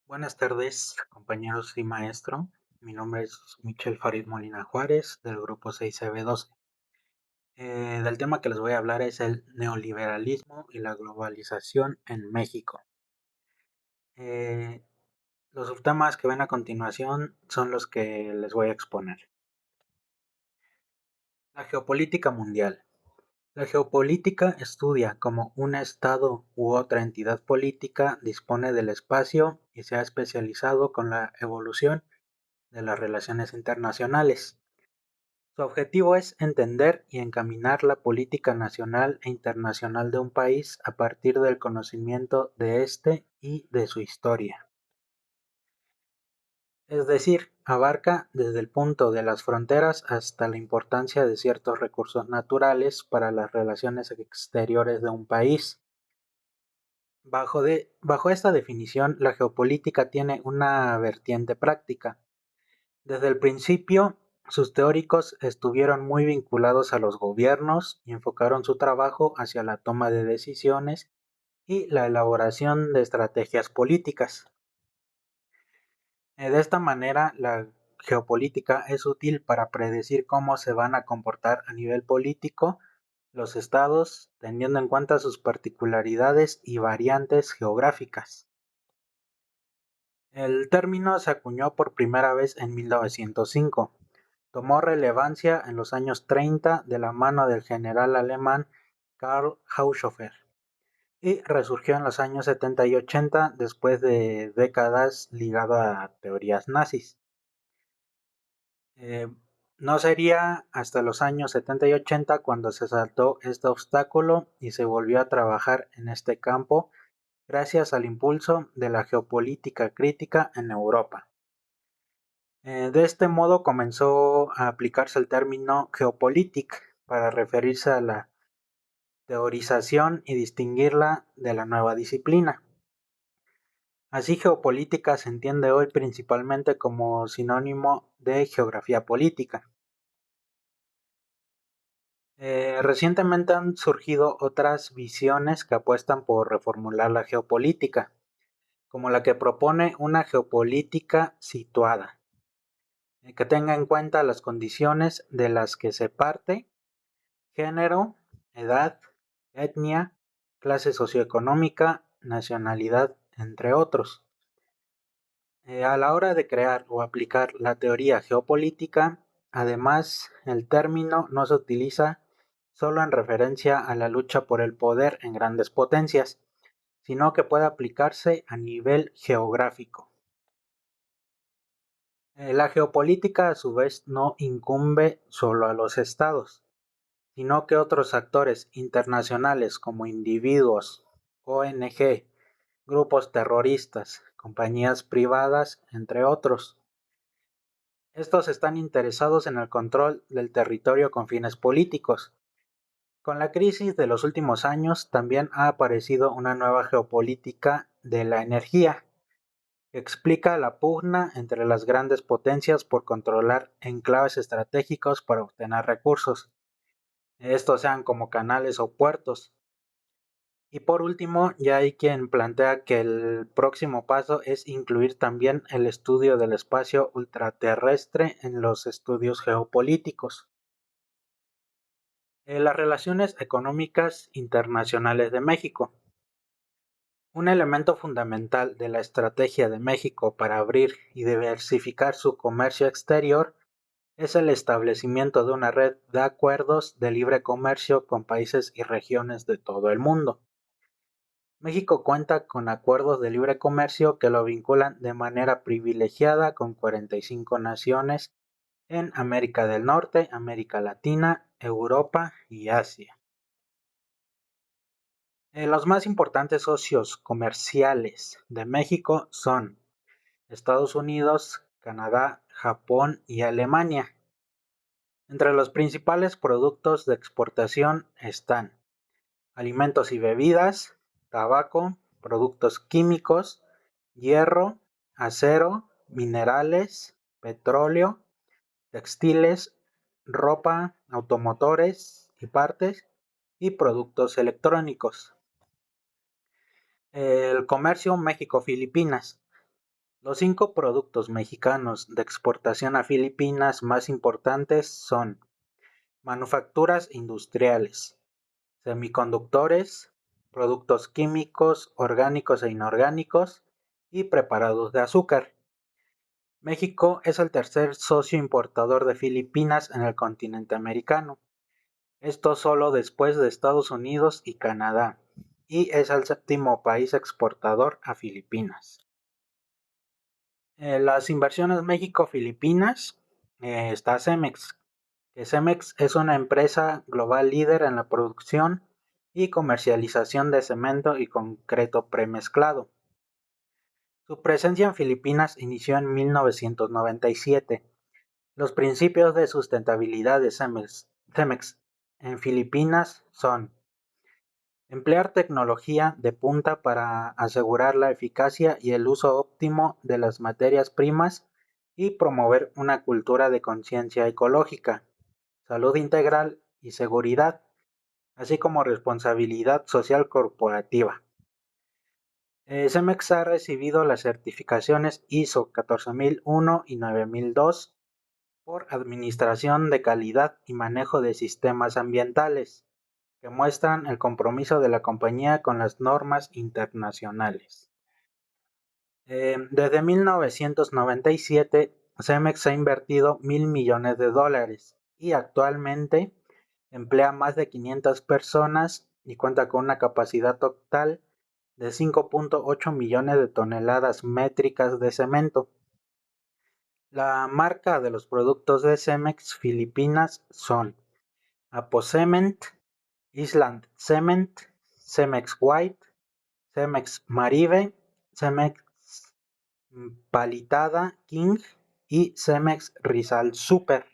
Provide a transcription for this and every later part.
Buenas tardes, compañeros y maestro. Mi nombre es Michel Farid Molina Juárez, del grupo 6CB12. Del tema que les voy a hablar es el neoliberalismo y la globalización en México. Eh, los subtemas que ven a continuación son los que les voy a exponer. La geopolítica mundial. La geopolítica estudia cómo un Estado u otra entidad política dispone del espacio y se ha especializado con la evolución de las relaciones internacionales. Su objetivo es entender y encaminar la política nacional e internacional de un país a partir del conocimiento de éste y de su historia. Es decir, abarca desde el punto de las fronteras hasta la importancia de ciertos recursos naturales para las relaciones exteriores de un país. Bajo esta definición, la geopolítica tiene una vertiente práctica. Desde el principio, sus teóricos estuvieron muy vinculados a los gobiernos y enfocaron su trabajo hacia la toma de decisiones y la elaboración de estrategias políticas. De esta manera, la geopolítica es útil para predecir cómo se van a comportar a nivel político los estados, teniendo en cuenta sus particularidades y variantes geográficas. El término se acuñó por primera vez en 1905. Tomó relevancia en los años 30 de la mano del general alemán Karl Haushofer y resurgió en los años 70 y 80 después de décadas ligado a teorías nazis. Eh, no sería hasta los años 70 y 80 cuando se saltó este obstáculo y se volvió a trabajar en este campo gracias al impulso de la geopolítica crítica en Europa. De este modo comenzó a aplicarse el término Geopolitik para referirse a la teorización y distinguirla de la nueva disciplina. Así, geopolítica se entiende hoy principalmente como sinónimo de geografía política. Recientemente han surgido otras visiones que apuestan por reformular la geopolítica, como la que propone una geopolítica situada, que tenga en cuenta las condiciones de las que se parte: género, edad, etnia, clase socioeconómica, nacionalidad, entre otros. A la hora de crear o aplicar la teoría geopolítica, además, el término no se utiliza solo en referencia a la lucha por el poder en grandes potencias, sino que puede aplicarse a nivel geográfico. La geopolítica, a su vez, no incumbe solo a los estados, sino que otros actores internacionales como individuos, ONG, grupos terroristas, compañías privadas, entre otros. Estos están interesados en el control del territorio con fines políticos. Con la crisis de los últimos años también ha aparecido una nueva geopolítica de la energía, que explica la pugna entre las grandes potencias por controlar enclaves estratégicos para obtener recursos, estos sean como canales o puertos. Y por último, ya hay quien plantea que el próximo paso es incluir también el estudio del espacio ultraterrestre en los estudios geopolíticos. Las relaciones económicas internacionales de México. Un elemento fundamental de la estrategia de México para abrir y diversificar su comercio exterior es el establecimiento de una red de acuerdos de libre comercio con países y regiones de todo el mundo. México cuenta con acuerdos de libre comercio que lo vinculan de manera privilegiada con 45 naciones en América del Norte, América Latina, Europa y Asia. Los más importantes socios comerciales de México son Estados Unidos, Canadá, Japón y Alemania. Entre los principales productos de exportación están alimentos y bebidas, tabaco, productos químicos, hierro, acero, minerales, petróleo, textiles, ropa, automotores y partes, y productos electrónicos. El comercio México-Filipinas. Los 5 productos mexicanos de exportación a Filipinas más importantes son manufacturas industriales, semiconductores, productos químicos, orgánicos e inorgánicos y preparados de azúcar. México es el tercer socio importador de Filipinas en el continente americano, esto solo después de Estados Unidos y Canadá, y es el séptimo país exportador a Filipinas. Las inversiones México-Filipinas, está Cemex, que Cemex es una empresa global líder en la producción y comercialización de cemento y concreto premezclado. Su presencia en Filipinas inició en 1997. Los principios de sustentabilidad de Cemex en Filipinas son emplear tecnología de punta para asegurar la eficacia y el uso óptimo de las materias primas y promover una cultura de conciencia ecológica, salud integral y seguridad, así como responsabilidad social corporativa. Cemex ha recibido las certificaciones ISO 14001 y 9002 por Administración de Calidad y Manejo de Sistemas Ambientales, que muestran el compromiso de la compañía con las normas internacionales. Desde 1997, Cemex ha invertido $1,000 millones y actualmente emplea más de 500 personas y cuenta con una capacidad total de 5.8 millones de toneladas métricas de cemento. La marca de los productos de Cemex Filipinas son Aposement, Island Cement, Cemex White, Cemex Maribe, Cemex Palitada King y Cemex Rizal Super.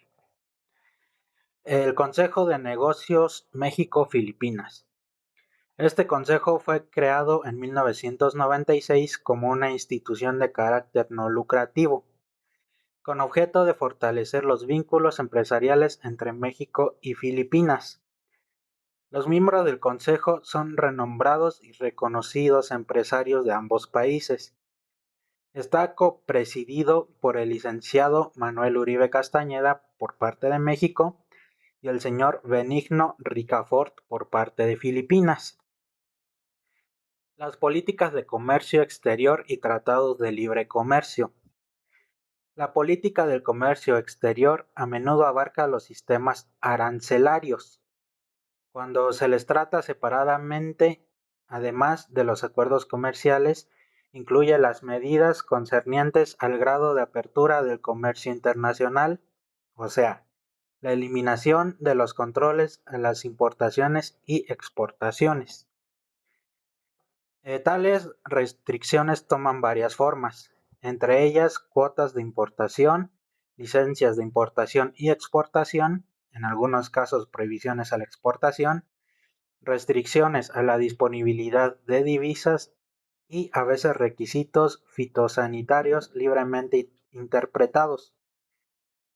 El Consejo de Negocios México-Filipinas. Este consejo fue creado en 1996 como una institución de carácter no lucrativo, con objeto de fortalecer los vínculos empresariales entre México y Filipinas. Los miembros del consejo son renombrados y reconocidos empresarios de ambos países. Está copresidido por el licenciado Manuel Uribe Castañeda por parte de México y el señor Benigno Ricafort por parte de Filipinas. Las políticas de comercio exterior y tratados de libre comercio. La política del comercio exterior a menudo abarca los sistemas arancelarios, cuando se les trata separadamente, además de los acuerdos comerciales, incluye las medidas concernientes al grado de apertura del comercio internacional, o sea, la eliminación de los controles a las importaciones y exportaciones. Tales restricciones toman varias formas, entre ellas cuotas de importación, licencias de importación y exportación, en algunos casos prohibiciones a la exportación, restricciones a la disponibilidad de divisas y a veces requisitos fitosanitarios libremente interpretados.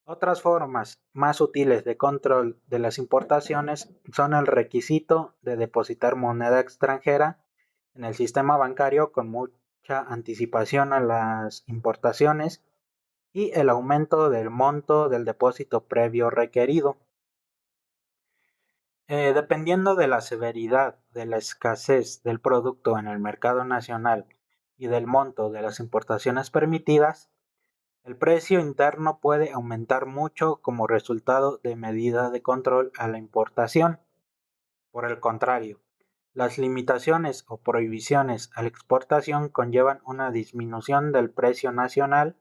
Otras formas más útiles de control de las importaciones son el requisito de depositar moneda extranjera en el sistema bancario con mucha anticipación a las importaciones y el aumento del monto del depósito previo requerido. Dependiendo de la severidad de la escasez del producto en el mercado nacional y del monto de las importaciones permitidas, el precio interno puede aumentar mucho como resultado de medida de control a la importación. Por el contrario, las limitaciones o prohibiciones a la exportación conllevan una disminución del precio nacional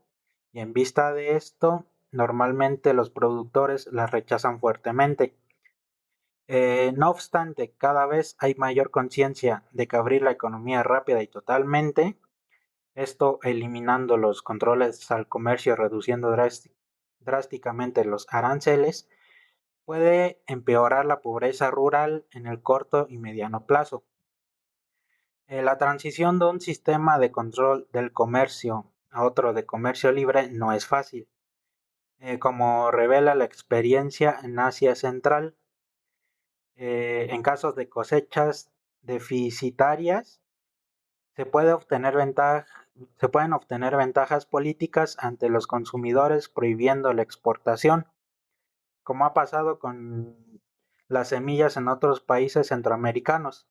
y en vista de esto, normalmente los productores las rechazan fuertemente. No obstante, cada vez hay mayor conciencia de que abrir la economía rápida y totalmente, esto eliminando los controles al comercio, reduciendo drásticamente los aranceles, puede empeorar la pobreza rural en el corto y mediano plazo. La transición de un sistema de control del comercio a otro de comercio libre no es fácil, como revela la experiencia en Asia Central. En casos de cosechas deficitarias, Se puede obtener ventaja, se pueden obtener ventajas políticas ante los consumidores prohibiendo la exportación, como ha pasado con las semillas en otros países centroamericanos.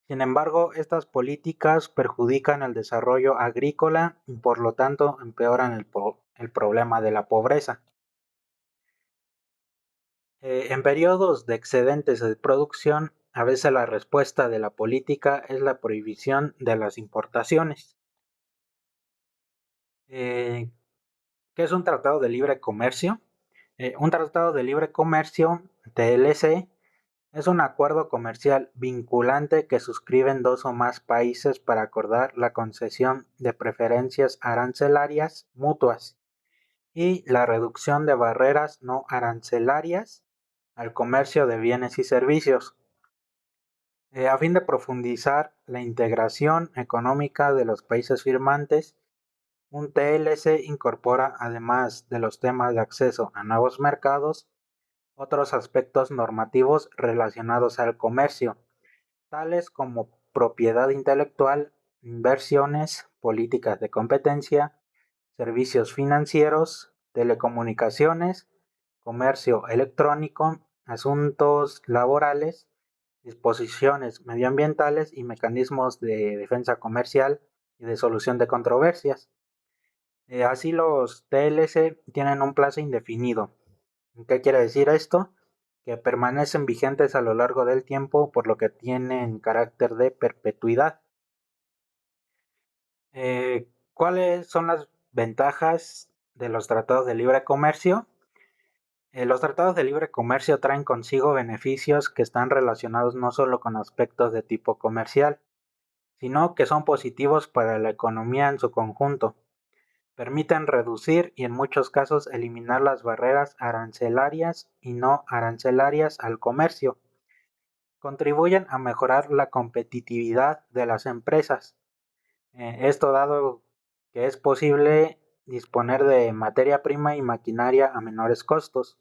Sin embargo, estas políticas perjudican el desarrollo agrícola y por lo tanto empeoran el problema de la pobreza. En periodos de excedentes de producción, a veces la respuesta de la política es la prohibición de las importaciones. Eh, ¿Qué es un tratado de libre comercio? Un tratado de libre comercio, TLC, es un acuerdo comercial vinculante que suscriben dos o más países para acordar la concesión de preferencias arancelarias mutuas y la reducción de barreras no arancelarias al comercio de bienes y servicios. A fin de profundizar la integración económica de los países firmantes, un TLC incorpora, además de los temas de acceso a nuevos mercados, otros aspectos normativos relacionados al comercio, tales como propiedad intelectual, inversiones, políticas de competencia, servicios financieros, telecomunicaciones, comercio electrónico, asuntos laborales, disposiciones medioambientales y mecanismos de defensa comercial y de solución de controversias. Así los TLC tienen un plazo indefinido. ¿Qué quiere decir esto? Que permanecen vigentes a lo largo del tiempo, por lo que tienen carácter de perpetuidad. ¿Cuáles son las ventajas de los tratados de libre comercio? Los tratados de libre comercio traen consigo beneficios que están relacionados no solo con aspectos de tipo comercial, sino que son positivos para la economía en su conjunto. Permiten reducir y en muchos casos eliminar las barreras arancelarias y no arancelarias al comercio. Contribuyen a mejorar la competitividad de las empresas. Esto dado que es posible disponer de materia prima y maquinaria a menores costos.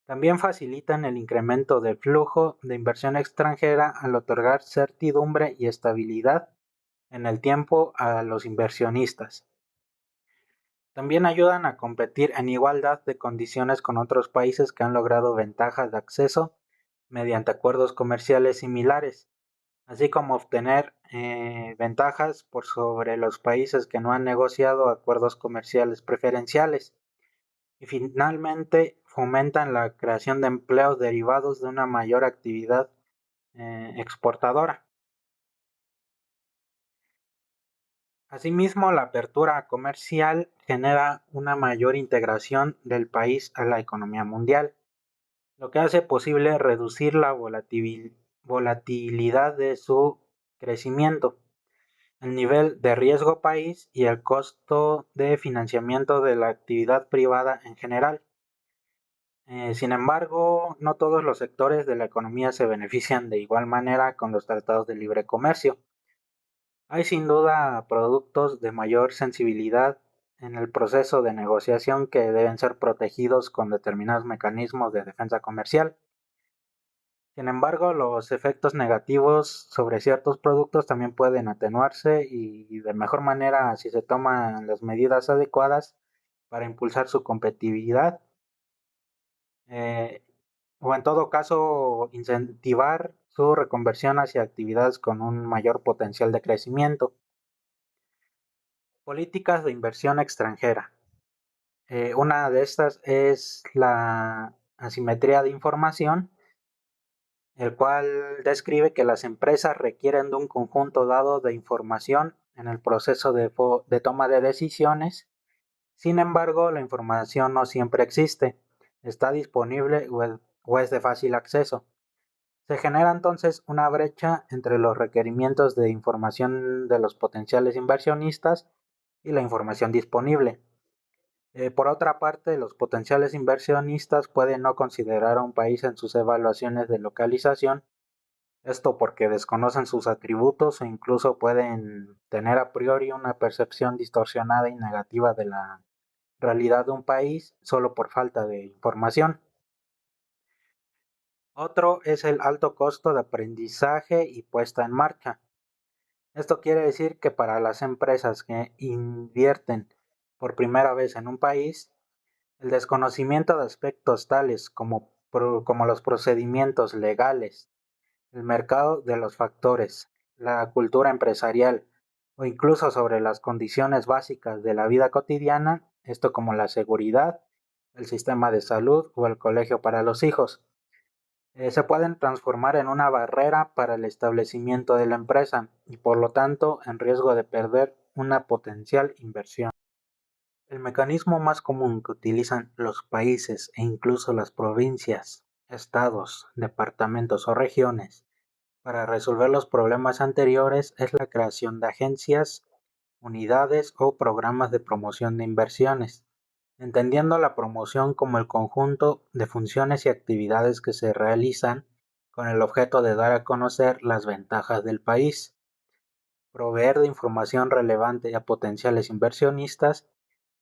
También facilitan el incremento del flujo de inversión extranjera al otorgar certidumbre y estabilidad en el tiempo a los inversionistas. También ayudan a competir en igualdad de condiciones con otros países que han logrado ventajas de acceso mediante acuerdos comerciales similares, así como obtener ventajas por sobre los países que no han negociado acuerdos comerciales preferenciales. Y finalmente fomentan la creación de empleos derivados de una mayor actividad exportadora. Asimismo, la apertura comercial genera una mayor integración del país a la economía mundial, lo que hace posible reducir la volatilidad de su crecimiento, el nivel de riesgo país y el costo de financiamiento de la actividad privada en general. Sin embargo, no todos los sectores de la economía se benefician de igual manera con los tratados de libre comercio. Hay sin duda productos de mayor sensibilidad en el proceso de negociación que deben ser protegidos con determinados mecanismos de defensa comercial. Sin embargo, los efectos negativos sobre ciertos productos también pueden atenuarse y de mejor manera si se toman las medidas adecuadas para impulsar su competitividad, eh, o en todo caso incentivar su reconversión hacia actividades con un mayor potencial de crecimiento. Políticas de inversión extranjera. Una de estas es la asimetría de información, el cual describe que las empresas requieren de un conjunto dado de información en el proceso de toma de decisiones. Sin embargo, la información no siempre existe, está disponible o es de fácil acceso. Se genera entonces una brecha entre los requerimientos de información de los potenciales inversionistas y la información disponible. Por otra parte, los potenciales inversionistas pueden no considerar a un país en sus evaluaciones de localización, esto porque desconocen sus atributos o incluso pueden tener a priori una percepción distorsionada y negativa de la realidad de un país solo por falta de información. Otro es el alto costo de aprendizaje y puesta en marcha. Esto quiere decir que para las empresas que invierten por primera vez en un país, el desconocimiento de aspectos tales como los procedimientos legales, el mercado de los factores, la cultura empresarial o incluso sobre las condiciones básicas de la vida cotidiana, esto como la seguridad, el sistema de salud o el colegio para los hijos, se pueden transformar en una barrera para el establecimiento de la empresa y por lo tanto en riesgo de perder una potencial inversión. El mecanismo más común que utilizan los países e incluso las provincias, estados, departamentos o regiones para resolver los problemas anteriores es la creación de agencias, unidades o programas de promoción de inversiones, entendiendo la promoción como el conjunto de funciones y actividades que se realizan con el objeto de dar a conocer las ventajas del país, proveer de información relevante a potenciales inversionistas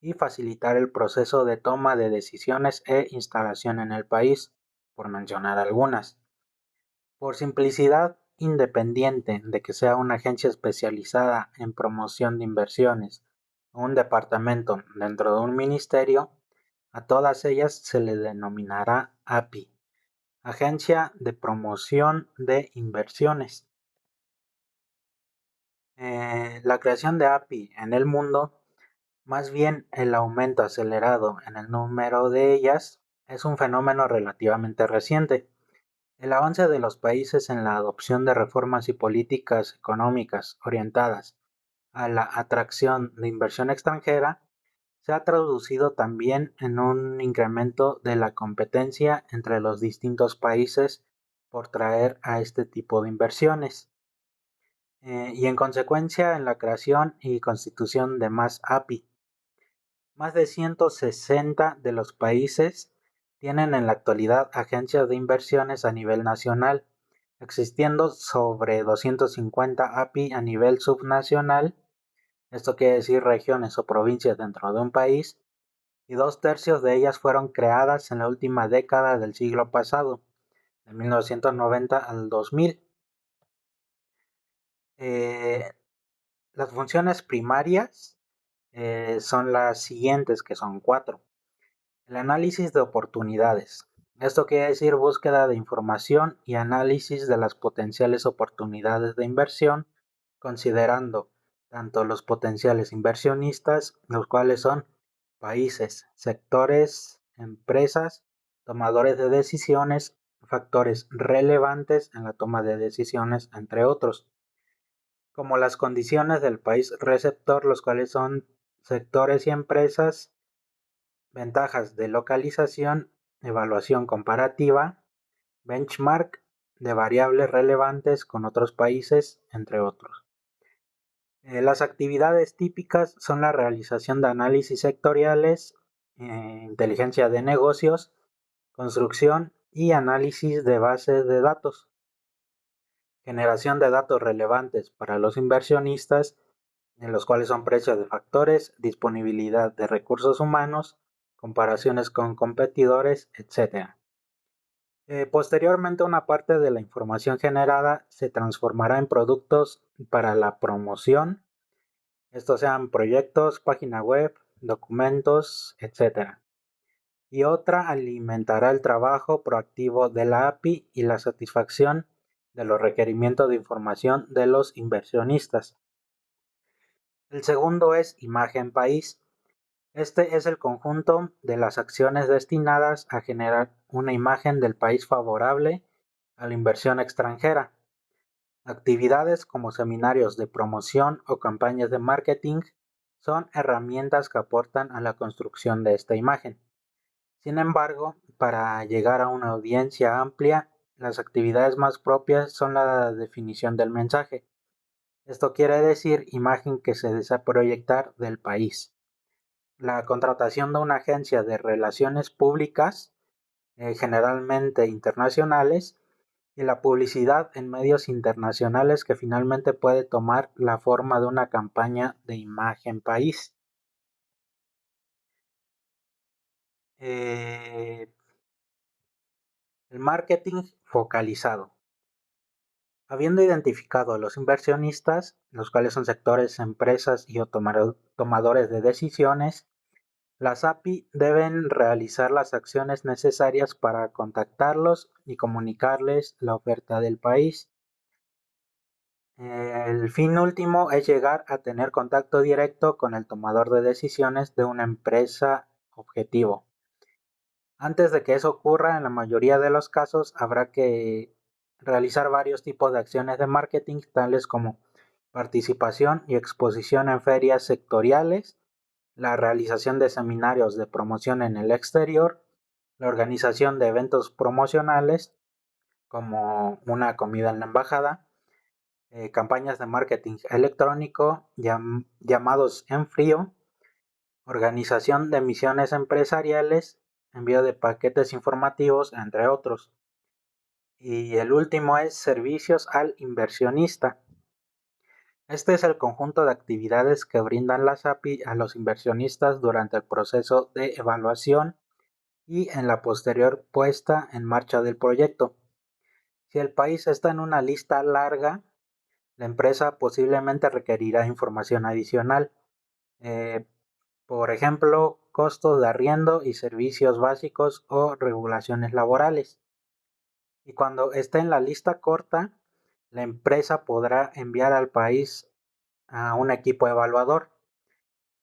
y facilitar el proceso de toma de decisiones e instalación en el país, por mencionar algunas. Por simplicidad, independiente de que sea una agencia especializada en promoción de inversiones o un departamento dentro de un ministerio, a todas ellas se le denominará API, Agencia de Promoción de Inversiones. La creación de API en el mundo, más bien el aumento acelerado en el número de ellas, es un fenómeno relativamente reciente. El avance de los países en la adopción de reformas y políticas económicas orientadas a la atracción de inversión extranjera se ha traducido también en un incremento de la competencia entre los distintos países por traer a este tipo de inversiones, y en consecuencia en la creación y constitución de más API. Más de 160 de los países tienen en la actualidad agencias de inversiones a nivel nacional, existiendo sobre 250 API a nivel subnacional, esto quiere decir regiones o provincias dentro de un país, y 2/3 de ellas fueron creadas en la última década del siglo pasado, de 1990 al 2000. Eh, las funciones primarias son las siguientes, que son cuatro. El análisis de oportunidades. Esto quiere decir búsqueda de información y análisis de las potenciales oportunidades de inversión, considerando tanto los potenciales inversionistas, los cuales son países, sectores, empresas, tomadores de decisiones, factores relevantes en la toma de decisiones, entre otros, como las condiciones del país receptor, los cuales son sectores y empresas, ventajas de localización, evaluación comparativa, benchmark de variables relevantes con otros países, entre otros. Las actividades típicas son la realización de análisis sectoriales, inteligencia de negocios, construcción y análisis de bases de datos, generación de datos relevantes para los inversionistas, en los cuales son precios de factores, disponibilidad de recursos humanos, comparaciones con competidores, etc. Posteriormente, una parte de la información generada se transformará en productos para la promoción, estos sean proyectos, página web, documentos, etc. Y otra alimentará el trabajo proactivo de la API y la satisfacción de los requerimientos de información de los inversionistas. El segundo es imagen país. Este es el conjunto de las acciones destinadas a generar una imagen del país favorable a la inversión extranjera. Actividades como seminarios de promoción o campañas de marketing son herramientas que aportan a la construcción de esta imagen. Sin embargo, para llegar a una audiencia amplia, las actividades más propias son la definición del mensaje. Esto quiere decir imagen que se desea proyectar del país. La contratación de una agencia de relaciones públicas, generalmente internacionales, y la publicidad en medios internacionales que finalmente puede tomar la forma de una campaña de imagen país. El marketing focalizado. Habiendo identificado a los inversionistas, los cuales son sectores, empresas y o tomadores de decisiones, las API deben realizar las acciones necesarias para contactarlos y comunicarles la oferta del país. El fin último es llegar a tener contacto directo con el tomador de decisiones de una empresa objetivo. Antes de que eso ocurra, en la mayoría de los casos habrá que realizar varios tipos de acciones de marketing, tales como participación y exposición en ferias sectoriales, la realización de seminarios de promoción en el exterior, la organización de eventos promocionales, como una comida en la embajada, campañas de marketing electrónico, llamados en frío, organización de misiones empresariales, envío de paquetes informativos, entre otros. Y el último es servicios al inversionista. Este es el conjunto de actividades que brindan las API a los inversionistas durante el proceso de evaluación y en la posterior puesta en marcha del proyecto. Si el país está en una lista larga, la empresa posiblemente requerirá información adicional, eh, por ejemplo, costos de arriendo y servicios básicos o regulaciones laborales. Y cuando esté en la lista corta, la empresa podrá enviar al país a un equipo evaluador.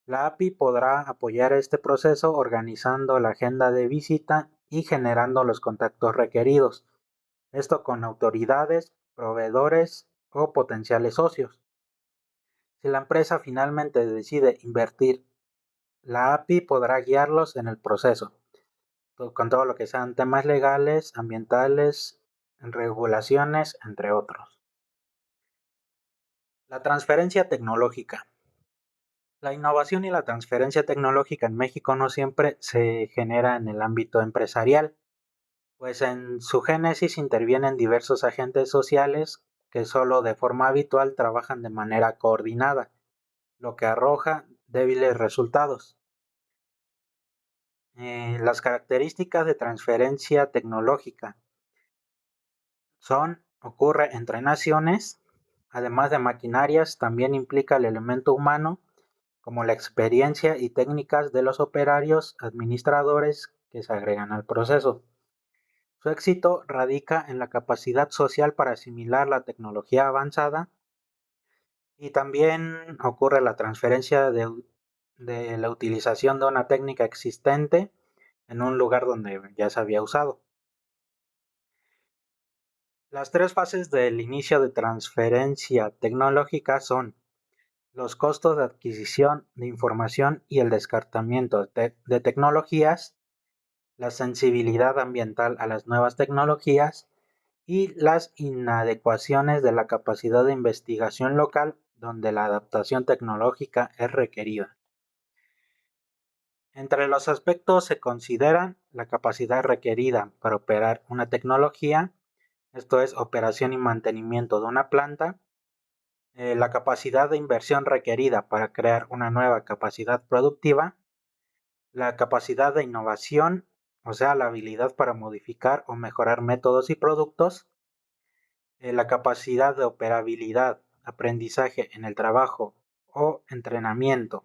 La API podrá apoyar este proceso organizando la agenda de visita y generando los contactos requeridos, esto con autoridades, proveedores o potenciales socios. Si la empresa finalmente decide invertir, la API podrá guiarlos en el proceso, con todo lo que sean temas legales, ambientales, regulaciones, entre otros. La transferencia tecnológica. La innovación y la transferencia tecnológica en México no siempre se genera en el ámbito empresarial, pues en su génesis intervienen diversos agentes sociales que solo de forma habitual trabajan de manera coordinada, lo que arroja débiles resultados. Las características de transferencia tecnológica ocurre entre naciones, además de maquinarias, también implica el elemento humano, como la experiencia y técnicas de los operarios administradores que se agregan al proceso. Su éxito radica en la capacidad social para asimilar la tecnología avanzada y también ocurre la transferencia de la utilización de una técnica existente en un lugar donde ya se había usado. Las tres fases del inicio de transferencia tecnológica son los costos de adquisición de información y el descartamiento de tecnologías, la sensibilidad ambiental a las nuevas tecnologías y las inadecuaciones de la capacidad de investigación local donde la adaptación tecnológica es requerida. Entre los aspectos se consideran la capacidad requerida para operar una tecnología, esto es operación y mantenimiento de una planta, la capacidad de inversión requerida para crear una nueva capacidad productiva, la capacidad de innovación, o sea, la habilidad para modificar o mejorar métodos y productos, la capacidad de operabilidad, aprendizaje en el trabajo o entrenamiento,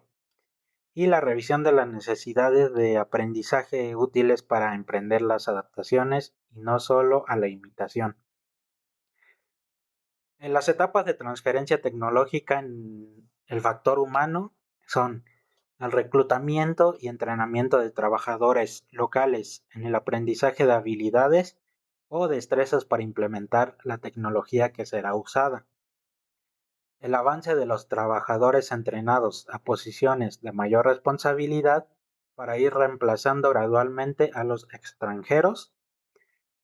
y la revisión de las necesidades de aprendizaje útiles para emprender las adaptaciones y no solo a la imitación. En las etapas de transferencia tecnológica en el factor humano son el reclutamiento y entrenamiento de trabajadores locales en el aprendizaje de habilidades o destrezas para implementar la tecnología que será usada. El avance de los trabajadores entrenados a posiciones de mayor responsabilidad para ir reemplazando gradualmente a los extranjeros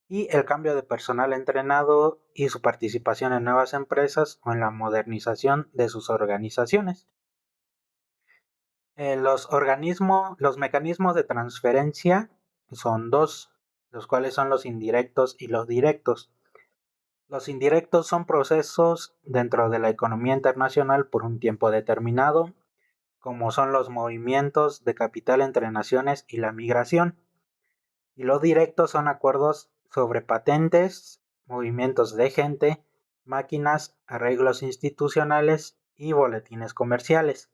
y el cambio de personal entrenado y su participación en nuevas empresas o en la modernización de sus organizaciones. Los mecanismos de transferencia son dos, los cuales son los indirectos y los directos. Los indirectos son procesos dentro de la economía internacional por un tiempo determinado, como son los movimientos de capital entre naciones y la migración. Y los directos son acuerdos sobre patentes, movimientos de gente, máquinas, arreglos institucionales y boletines comerciales.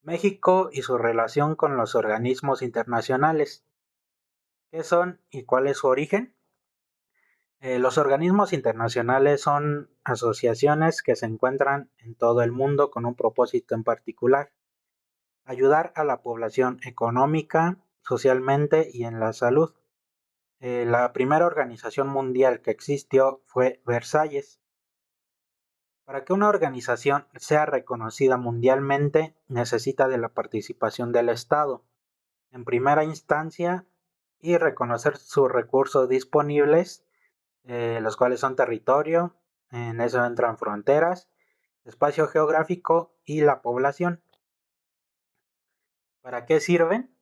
México y su relación con los organismos internacionales. ¿Qué son y cuál es su origen? Los organismos internacionales son asociaciones que se encuentran en todo el mundo con un propósito en particular: ayudar a la población económica, socialmente y en la salud. La primera organización mundial que existió fue Versalles. Para que una organización sea reconocida mundialmente, necesita de la participación del Estado, en primera instancia, y reconocer sus recursos disponibles, los cuales son territorio, en eso entran fronteras, espacio geográfico y la población. ¿Para qué sirven?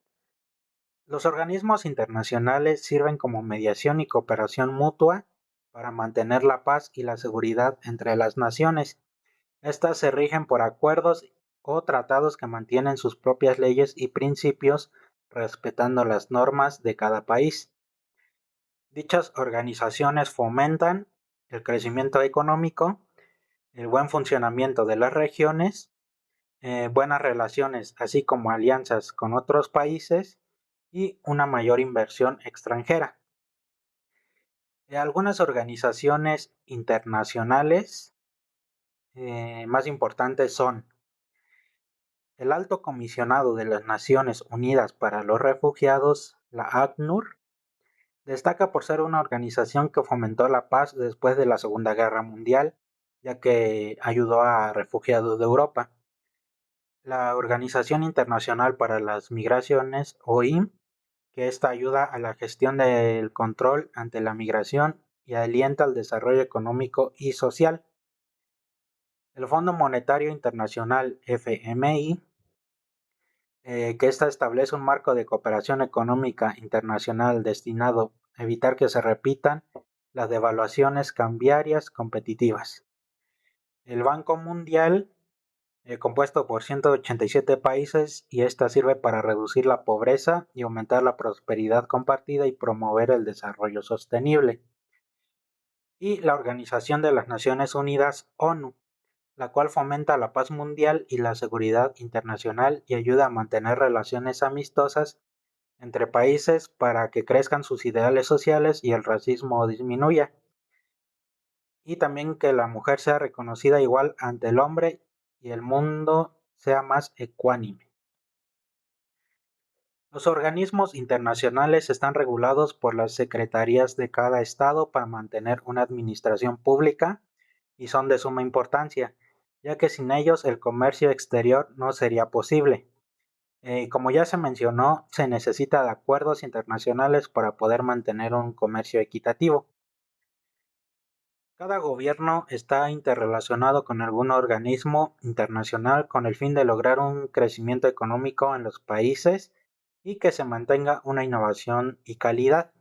Los organismos internacionales sirven como mediación y cooperación mutua para mantener la paz y la seguridad entre las naciones. Estas se rigen por acuerdos o tratados que mantienen sus propias leyes y principios, respetando las normas de cada país. Dichas organizaciones fomentan el crecimiento económico, el buen funcionamiento de las regiones, buenas relaciones, así como alianzas con otros países y una mayor inversión extranjera. Algunas organizaciones internacionales más importantes son el Alto Comisionado de las Naciones Unidas para los Refugiados, la ACNUR. Destaca por ser una organización que fomentó la paz después de la Segunda Guerra Mundial, ya que ayudó a refugiados de Europa. La Organización Internacional para las Migraciones, OIM, que esta ayuda a la gestión del control ante la migración y alienta el desarrollo económico y social. El Fondo Monetario Internacional, FMI, que esta establece un marco de cooperación económica internacional destinado a evitar que se repitan las devaluaciones cambiarias competitivas. El Banco Mundial, compuesto por 187 países, y esta sirve para reducir la pobreza y aumentar la prosperidad compartida y promover el desarrollo sostenible. Y la Organización de las Naciones Unidas, ONU, la cual fomenta la paz mundial y la seguridad internacional y ayuda a mantener relaciones amistosas entre países para que crezcan sus ideales sociales y el racismo disminuya. Y también que la mujer sea reconocida igual ante el hombre y el mundo sea más ecuánime. Los organismos internacionales están regulados por las secretarías de cada estado para mantener una administración pública y son de suma importancia, ya que sin ellos el comercio exterior no sería posible. Como ya se mencionó, se necesita de acuerdos internacionales para poder mantener un comercio equitativo. Cada gobierno está interrelacionado con algún organismo internacional con el fin de lograr un crecimiento económico en los países y que se mantenga una innovación y calidad.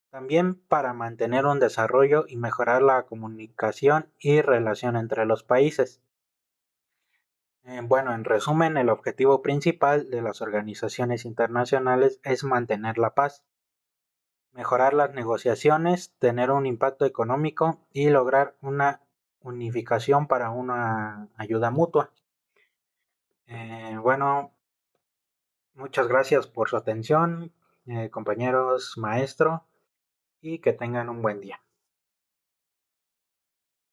También para mantener un desarrollo y mejorar la comunicación y relación entre los países. Bueno, en resumen, el objetivo principal de las organizaciones internacionales es mantener la paz, mejorar las negociaciones, tener un impacto económico y lograr una unificación para una ayuda mutua. Bueno, muchas gracias por su atención, compañeros, maestro, y que tengan un buen día.